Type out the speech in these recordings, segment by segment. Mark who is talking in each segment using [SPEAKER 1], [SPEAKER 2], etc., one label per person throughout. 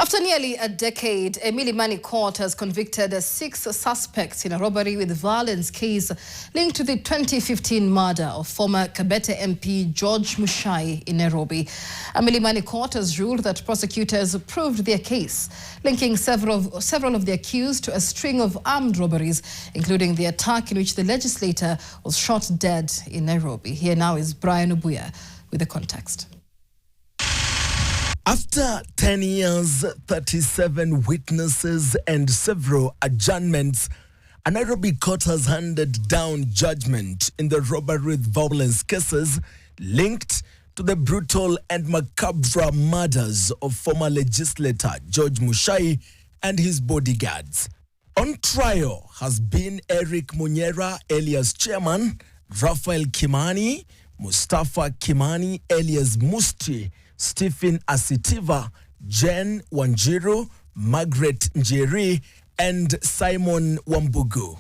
[SPEAKER 1] After nearly a decade, a Milimani court has convicted 6 suspects in a robbery with violence case linked to the 2015 murder of former Kabete MP George Muchai in Nairobi. A Milimani court has ruled that prosecutors proved their case, linking several of the accused to a string of armed robberies, including the attack in which the legislator was shot dead in Nairobi. Here now is Brian Obuya with the context.
[SPEAKER 2] After 10 years, 37 witnesses and several adjournments, a Nairobi court has handed down judgment in the robbery with violence cases linked to the brutal and macabre murders of former legislator George Muchai and his bodyguards. On trial has been Eric Munyera, alias Chairman, Raphael Kimani, Mustafa Kimani, alias Musti, Stephen Asitiva, Jen Wanjiru, Margaret Njeri, and Simon Wambugu.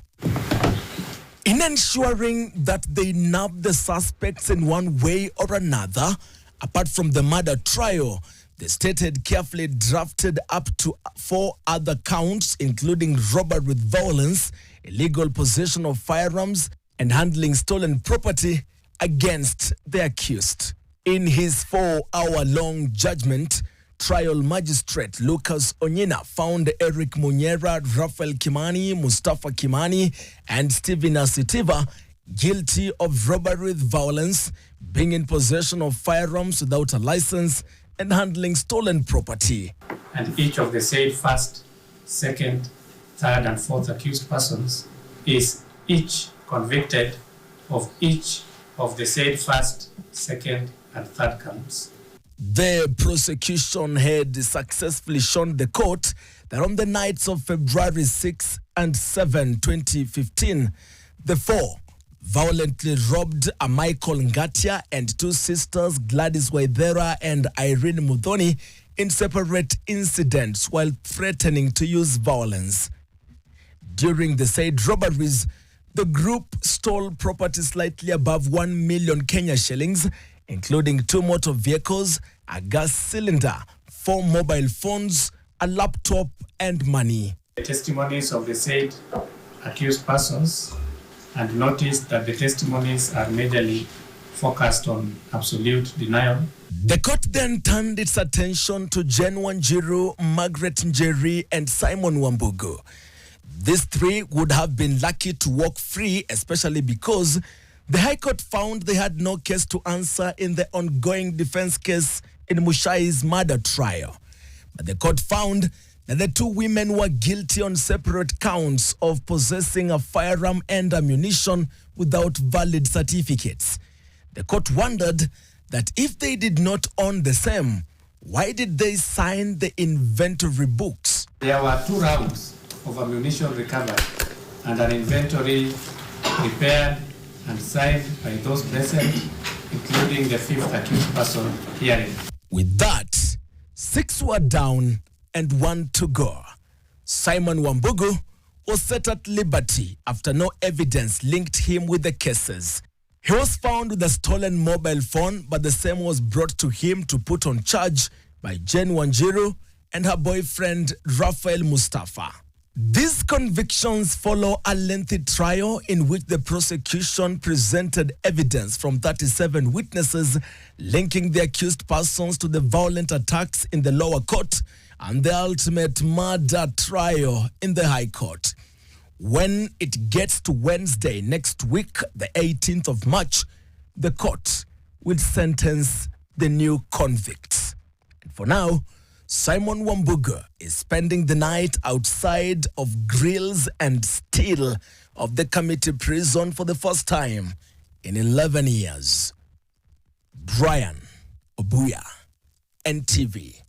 [SPEAKER 2] In ensuring that they nab the suspects in one way or another, apart from the murder trial, the state had carefully drafted up to 4 other counts, including robbery with violence, illegal possession of firearms, and handling stolen property against the accused. In his 4-hour-long judgment, trial magistrate Lucas Onyina found Eric Munyera, Raphael Kimani, Mustafa Kimani, and Stephen Asitiva guilty of robbery with violence, being in possession of firearms without a license, and handling stolen property.
[SPEAKER 3] And each of the said first, second, third, and fourth accused persons is each convicted of each of the said first, second, and third counts.
[SPEAKER 2] The prosecution had successfully shown the court that on the nights of February 6 and 7, 2015, the 4 violently robbed a Michael Ngatia and 2 sisters, Gladys Waithera and Irene Muthoni, in separate incidents while threatening to use violence. During the said robberies, the group stole property slightly above 1 million Kenya shillings, including 2 motor vehicles, a gas cylinder, 4 mobile phones, a laptop, and money.
[SPEAKER 3] The testimonies of the said accused persons, and notice that the testimonies are majorly focused on absolute denial.
[SPEAKER 2] The court then turned its attention to Jen Wanjiru, Margaret Njeri, and Simon Wambugu. These 3 would have been lucky to walk free, especially because the High Court found they had no case to answer in the ongoing defense case in Muchai's murder trial. But the court found that the 2 women were guilty on separate counts of possessing a firearm and ammunition without valid certificates. The court wondered that if they did not own the same, why did they sign the inventory books?
[SPEAKER 3] There were 2 rounds of ammunition recovered and an inventory prepared and signed by those present, including the 5th accused person hearing.
[SPEAKER 2] With that, 6 were down and 1 to go. Simon Wambugu was set at liberty after no evidence linked him with the cases. He was found with a stolen mobile phone, but the same was brought to him to put on charge by Jen Wanjiru and her boyfriend Raphael Mustafa. These convictions follow a lengthy trial in which the prosecution presented evidence from 37 witnesses linking the accused persons to the violent attacks in the lower court and the ultimate murder trial in the High Court. When it gets to Wednesday next week, the 18th of March, the court will sentence the new convicts. And for now, Simon Wambugu is spending the night outside of Grills and Steel of the Committee Prison for the first time in 11 years. Brian Obuya, NTV.